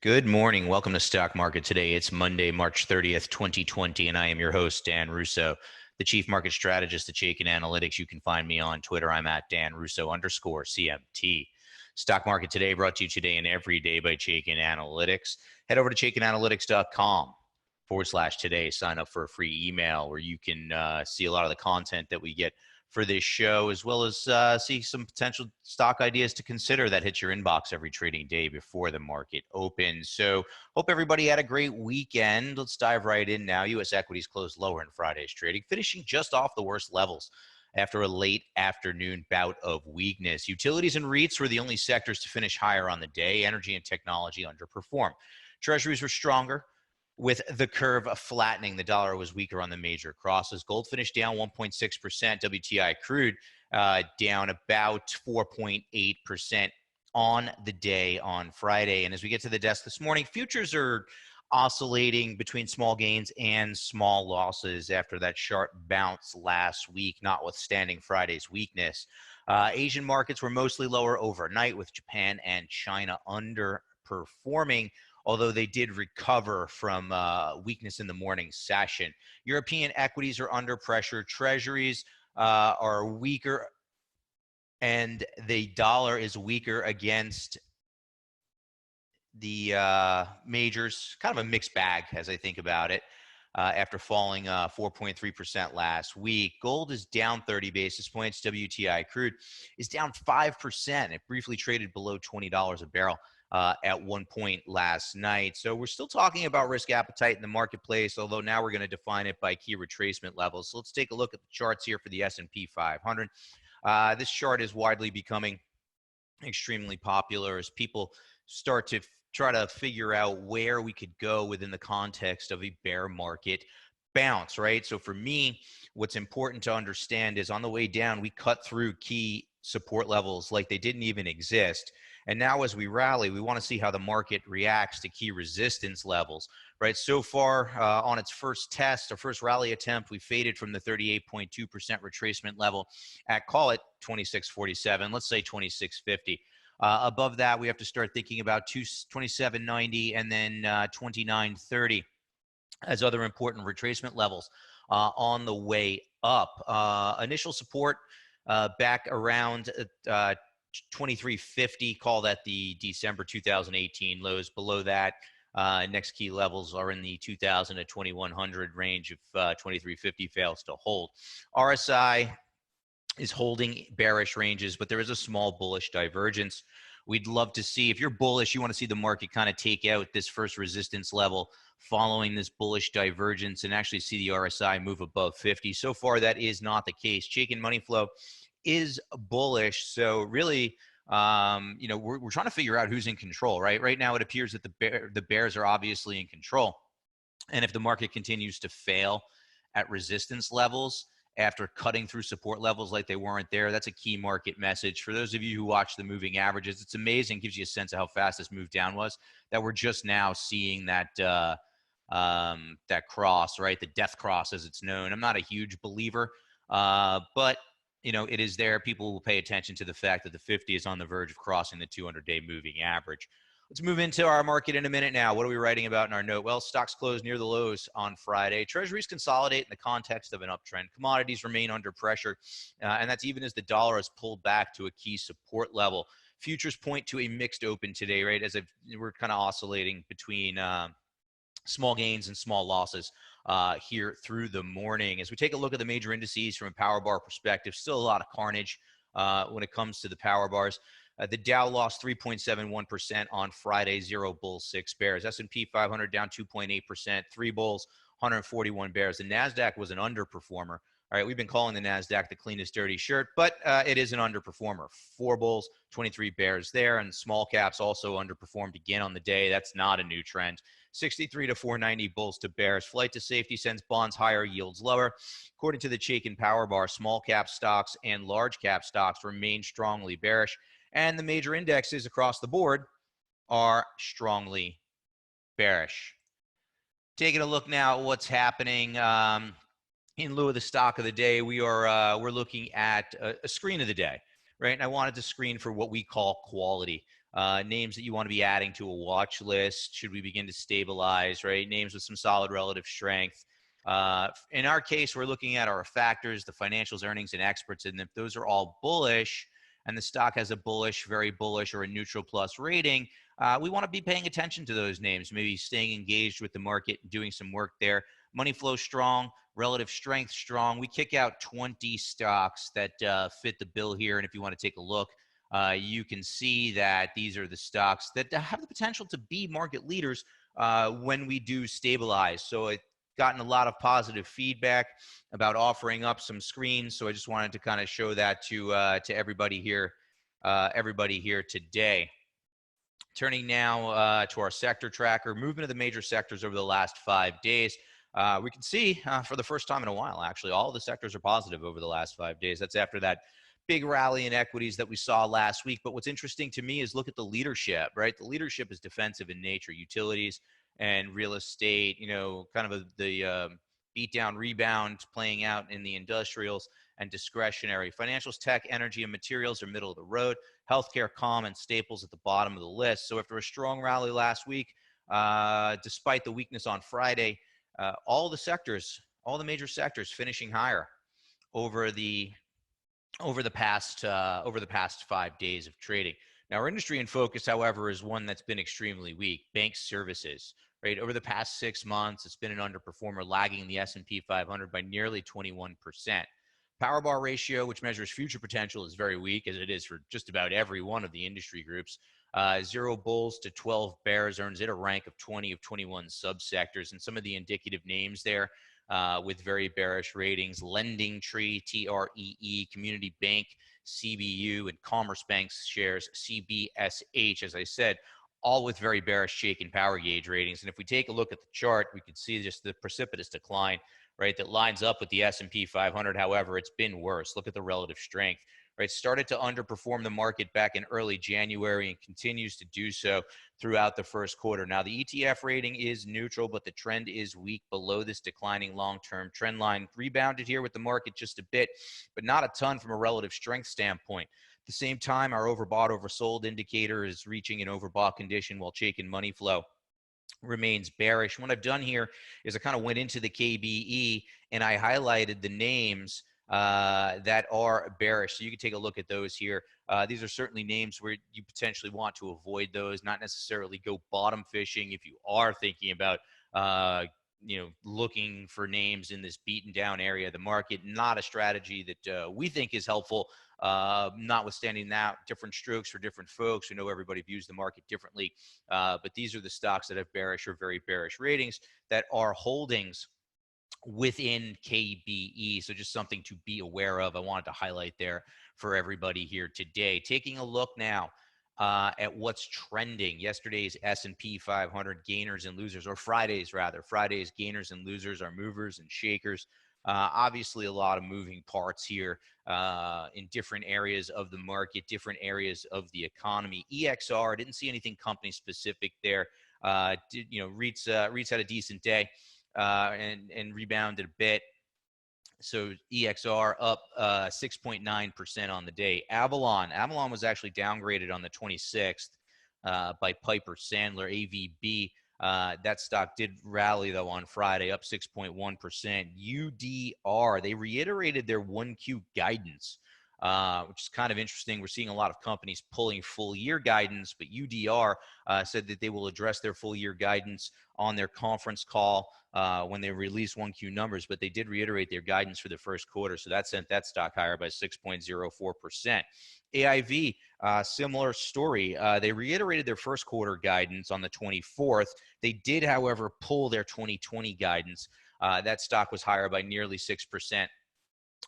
Good morning. Welcome to Stock Market Today. It's Monday, March 30th, 2020, and I am your host, Dan Russo, the Chief Market Strategist at Chaikin Analytics. You can find me on Twitter. I'm at Dan_Russo_CMT. Stock Market Today brought to you today and every day by Chaikin Analytics. Head over to chaikinanalytics.com/today. Sign up for a free email where you can see a lot of the content that we get for this show, as well as see some potential stock ideas to consider that hits your inbox every trading day before the market opens. So hope everybody had a great weekend. Let's dive right in now. U.S. equities closed lower in Friday's trading, finishing just off the worst levels after a late afternoon bout of weakness. Utilities and REITs were the only sectors to finish higher on the day. Energy and technology underperformed. Treasuries were stronger, with the curve flattening. The dollar was weaker on the major crosses. Gold finished down 1.6%. WTI crude down about 4.8% on the day on Friday. And as we get to the desk this morning, futures are oscillating between small gains and small losses after that sharp bounce last week, notwithstanding Friday's weakness. Asian markets were mostly lower overnight, with Japan and China underperforming, although they did recover from weakness in the morning session. European equities are under pressure. Treasuries are weaker, and the dollar is weaker against the majors. Kind of a mixed bag as I think about it. After falling 4.3% last week. Gold is down 30 basis points. WTI crude is down 5%. It briefly traded below $20 a barrel at one point last night. So we're still talking about risk appetite in the marketplace, although now we're going to define it by key retracement levels. So let's take a look at the charts here for the S&P 500. This chart is widely becoming extremely popular as people start to try to figure out where we could go within the context of a bear market bounce, right? So for me, what's important to understand is on the way down, we cut through key support levels like they didn't even exist. And now as we rally, we want to see how the market reacts to key resistance levels, right? So far on its first test or first rally attempt, we faded from the 38.2% retracement level at, call it 2647, let's say 2650. Above that, we have to start thinking about 2790 and then 2930 as other important retracement levels on the way up. Initial support back around 2350, call that the December 2018 lows. Below that, next key levels are in the 2000 to 2100 range if 2350 fails to hold. RSI is holding bearish ranges, but there is a small bullish divergence. We'd love to see, if you're bullish, you want to see the market kind of take out this first resistance level following this bullish divergence and actually see the RSI move above 50. So far, that is not the case. Chaikin money flow is bullish. So really, we're trying to figure out who's in control, right? Right now, it appears that the bears are obviously in control. And if the market continues to fail at resistance levels after cutting through support levels like they weren't there, that's a key market message. For those of you who watch the moving averages, it's amazing, gives you a sense of how fast this move down was, that we're just now seeing that that cross, right? The death cross as it's known. I'm not a huge believer, but it is there. People will pay attention to the fact that the 50 is on the verge of crossing the 200-day moving average. Let's move into our market in a minute now. What are we writing about in our note? Well, stocks closed near the lows on Friday. Treasuries consolidate in the context of an uptrend. Commodities remain under pressure, and that's even as the dollar has pulled back to a key support level. Futures point to a mixed open today, right? As we're kind of oscillating between small gains and small losses here through the morning. As we take a look at the major indices from a power bar perspective, still a lot of carnage when it comes to the power bars. The Dow lost 3.71% on Friday, 0 bulls, 6 bears. S&P 500 down 2.8%, 3 bulls, 141 bears. The NASDAQ was an underperformer. All right, we've been calling the NASDAQ the cleanest dirty shirt, but it is an underperformer. 4 bulls, 23 bears there, and small caps also underperformed again on the day. That's not a new trend. 63 to 490 bulls to bears. Flight to safety sends bonds higher, yields lower. According to the Chaikin Power Bar, small cap stocks and large cap stocks remain strongly bearish, and the major indexes across the board are strongly bearish. Taking a look now at what's happening in lieu of the stock of the day, we're looking at a screen of the day, right? And I wanted to screen for what we call quality. names that you want to be adding to a watch list should we begin to stabilize, right? Names with some solid relative strength. In our case, we're looking at our factors, the financials, earnings, and experts, and if those are all bullish and the stock has a bullish, very bullish, or a neutral plus rating, we want to be paying attention to those names, maybe staying engaged with the market, doing some work there. Money flow strong, relative strength strong. We kick out 20 stocks that fit the bill here, and if you want to take a look, you can see that these are the stocks that have the potential to be market leaders when we do stabilize. So it's gotten a lot of positive feedback about offering up some screens. So I just wanted to kind of show that to everybody here today. Turning now to our sector tracker, movement of the major sectors over the last 5 days. We can see for the first time in a while, actually, all of the sectors are positive over the last 5 days. That's after that big rally in equities that we saw last week. But what's interesting to me is look at the leadership, right? The leadership is defensive in nature, utilities and real estate, kind of the beat down rebound playing out in the industrials and discretionary. Financials, tech, energy, and materials are middle of the road. Healthcare, calm, and staples at the bottom of the list. So after a strong rally last week, despite the weakness on Friday, all the major sectors finishing higher over the past 5 days of trading. Now, our industry in focus, however, is one that's been extremely weak. Bank services, right? Over the past 6 months, it's been an underperformer, lagging the S&P 500 by nearly 21%. Power bar ratio, which measures future potential, is very weak, as it is for just about every one of the industry groups. 0 bulls to 12 bears earns it a rank of 20 of 21 subsectors, and some of the indicative names there with very bearish ratings: Lending Tree, TREE, Community Bank, CBU, and Commerce Bank's shares, CBSH, as I said, all with very bearish shake and power gauge ratings. And if we take a look at the chart, we can see just the precipitous decline, right, that lines up with the S&P 500. However, it's been worse. Look at the relative strength, right? Started to underperform the market back in early January and continues to do so throughout the first quarter. Now, the ETF rating is neutral, but the trend is weak below this declining long-term trend line. Rebounded here with the market just a bit, but not a ton from a relative strength standpoint. At the same time, our overbought, oversold indicator is reaching an overbought condition, while Chaikin money flow remains bearish. What I've done here is I kind of went into the KBE and I highlighted the names that are bearish. So you can take a look at those here. These are certainly names where you potentially want to avoid those, not necessarily go bottom fishing if you are thinking about looking for names in this beaten down area of the market. Not a strategy that we think is helpful. Notwithstanding that, different strokes for different folks. We know everybody views the market differently, but these are the stocks that have bearish or very bearish ratings that are holdings within KBE. So just something to be aware of. I wanted to highlight there for everybody here today. Taking a look now at what's trending. Yesterday's S&P 500 gainers and losers, or Friday's gainers and losers are movers and shakers. Obviously, a lot of moving parts here in different areas of the market, different areas of the economy. EXR, didn't see anything company specific there. REITs had a decent day and rebounded a bit. So EXR up 6.9% on the day. Avalon was actually downgraded on the 26th by Piper Sandler, AVB. That stock did rally, though, on Friday, up 6.1%. UDR, they reiterated their 1Q guidance, which is kind of interesting. We're seeing a lot of companies pulling full-year guidance, but UDR said that they will address their full-year guidance on their conference call when they release 1Q numbers, but they did reiterate their guidance for the first quarter, so that sent that stock higher by 6.04%. AIV, similar story. They reiterated their first quarter guidance on the 24th. They did, however, pull their 2020 guidance. That stock was higher by nearly 6%.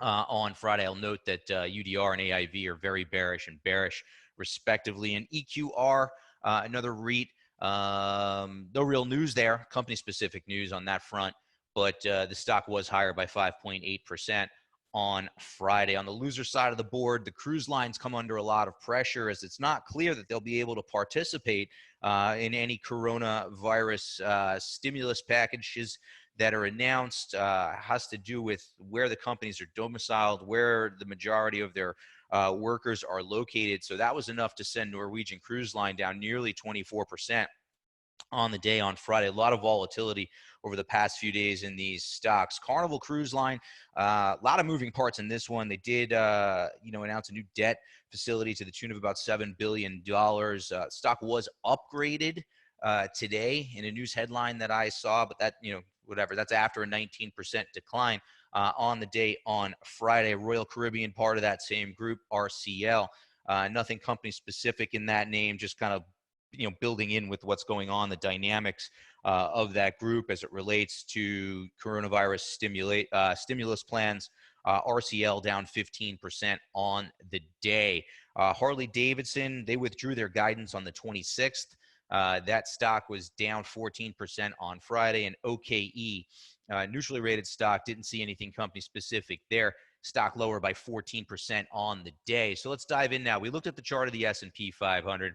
On Friday. I'll note that UDR and AIV are very bearish and bearish, respectively. And EQR, another REIT, no real news there, company-specific news on that front, but the stock was higher by 5.8% on Friday. On the loser side of the board, the cruise lines come under a lot of pressure, as it's not clear that they'll be able to participate in any coronavirus stimulus packages that are announced. Has to do with where the companies are domiciled, where the majority of their workers are located. So that was enough to send Norwegian Cruise Line down nearly 24% on the day on Friday. A lot of volatility over the past few days in these stocks. Carnival Cruise Line, a lot of moving parts in this one. They did, announce a new debt facility to the tune of about $7 billion. Stock was upgraded today in a news headline that I saw, but that, whatever, that's after a 19% decline on the day on Friday. Royal Caribbean, part of that same group, RCL. Nothing company specific in that name, just kind of building in with what's going on, the dynamics of that group as it relates to coronavirus stimulus plans. RCL down 15% on the day. Harley Davidson, they withdrew their guidance on the 26th. That stock was down 14% on Friday. And OKE, neutrally rated stock, didn't see anything company specific there. Stock lower by 14% on the day. So let's dive in now. We looked at the chart of the S&P 500.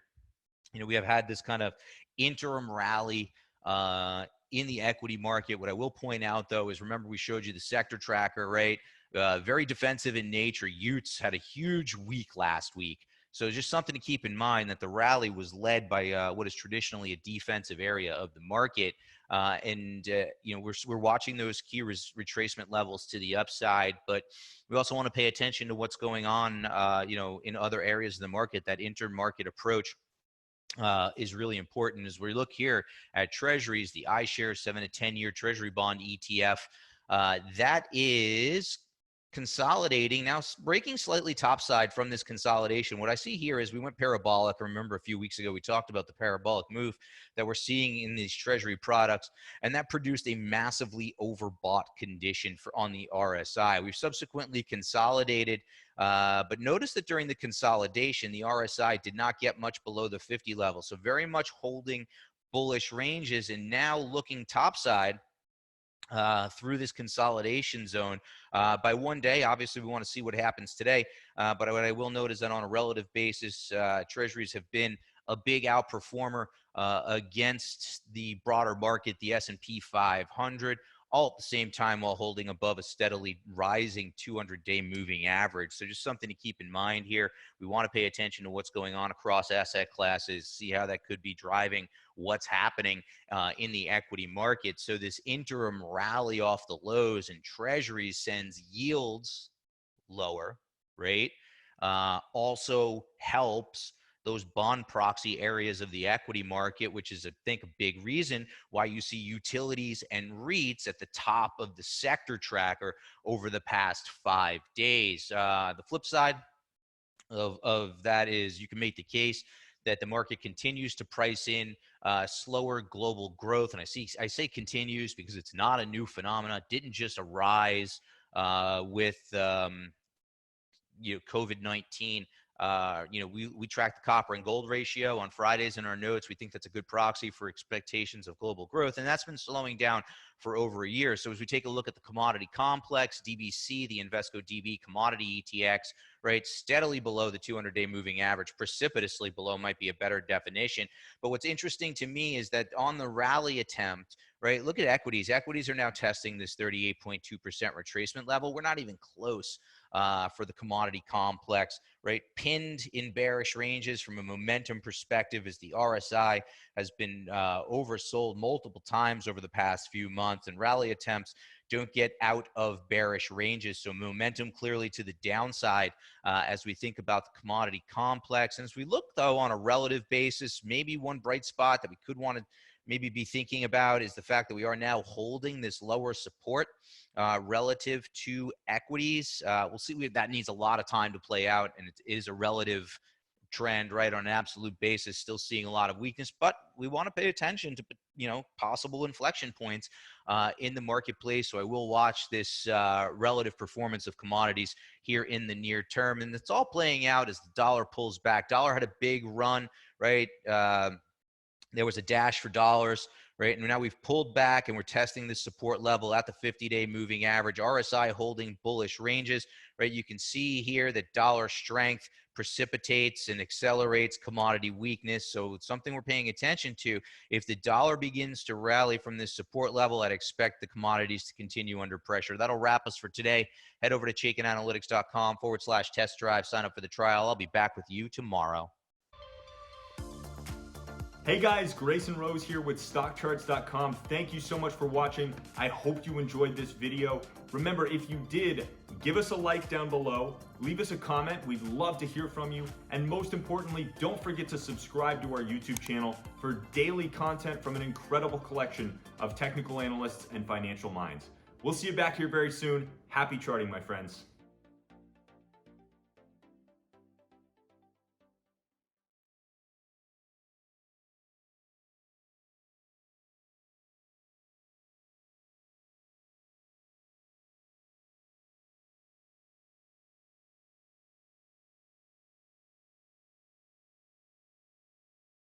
We have had this kind of interim rally in the equity market. What I will point out, though, is remember we showed you the sector tracker, right? Very defensive in nature. Utes had a huge week last week. So just something to keep in mind that the rally was led by what is traditionally a defensive area of the market. We're watching those key retracement levels to the upside, but we also want to pay attention to what's going on, in other areas of the market. That intermarket approach is really important. As we look here at Treasuries, the iShares 7 to 10-year Treasury bond ETF, that is consolidating now, breaking slightly topside from this consolidation. What I see here is we went parabolic. Remember a few weeks ago we talked about the parabolic move that we're seeing in these Treasury products, and that produced a massively overbought condition on the RSI. We've subsequently consolidated, but notice that during the consolidation, the RSI did not get much below the 50 level, so very much holding bullish ranges. And now looking topside through this consolidation zone by one day. Obviously, we want to see what happens today. But what I will note is that on a relative basis, Treasuries have been a big outperformer against the broader market, the S&P 500, all at the same time while holding above a steadily rising 200-day moving average. So just something to keep in mind here. We want to pay attention to what's going on across asset classes, see how that could be driving what's happening in the equity market. So this interim rally off the lows and Treasuries sends yields lower, right? Also helps those bond proxy areas of the equity market, which is, I think, a big reason why you see utilities and REITs at the top of the sector tracker over the past 5 days. The flip side of that is you can make the case that the market continues to price in slower global growth. And I say continues because it's not a new phenomenon. It didn't just arise with COVID-19. We track the copper and gold ratio on Fridays in our notes. We think that's a good proxy for expectations of global growth, and that's been slowing down for over a year. So as we take a look at the commodity complex, DBC, the Invesco DB commodity ETX, right, steadily below the 200-day moving average, precipitously below might be a better definition. But what's interesting to me is that on the rally attempt, right, look at equities. Equities are now testing this 38.2% retracement level. We're not even close for the commodity complex, right? Pinned in bearish ranges from a momentum perspective as the RSI has been oversold multiple times over the past few months, and rally attempts don't get out of bearish ranges. So momentum clearly to the downside as we think about the commodity complex. And as we look, though, on a relative basis, maybe one bright spot that we could want to maybe be thinking about is the fact that we are now holding this lower support relative to equities. We'll see. That needs a lot of time to play out, and it is a relative trend, right? On an absolute basis, still seeing a lot of weakness, but we want to pay attention to possible inflection points in the marketplace. So I will watch this relative performance of commodities here in the near term, and it's all playing out as the dollar pulls back. Dollar had a big run, right? There was a dash for dollars, right? And now we've pulled back and we're testing the support level at the 50-day moving average. RSI holding bullish ranges, right? You can see here that dollar strength precipitates and accelerates commodity weakness. So it's something we're paying attention to. If the dollar begins to rally from this support level, I'd expect the commodities to continue under pressure. That'll wrap us for today. Head over to chaikinanalytics.com/test drive. Sign up for the trial. I'll be back with you tomorrow. Hey guys, Grayson Rose here with StockCharts.com. Thank you so much for watching. I hope you enjoyed this video. Remember, if you did, give us a like down below, leave us a comment. We'd love to hear from you. And most importantly, don't forget to subscribe to our YouTube channel for daily content from an incredible collection of technical analysts and financial minds. We'll see you back here very soon. Happy charting, my friends.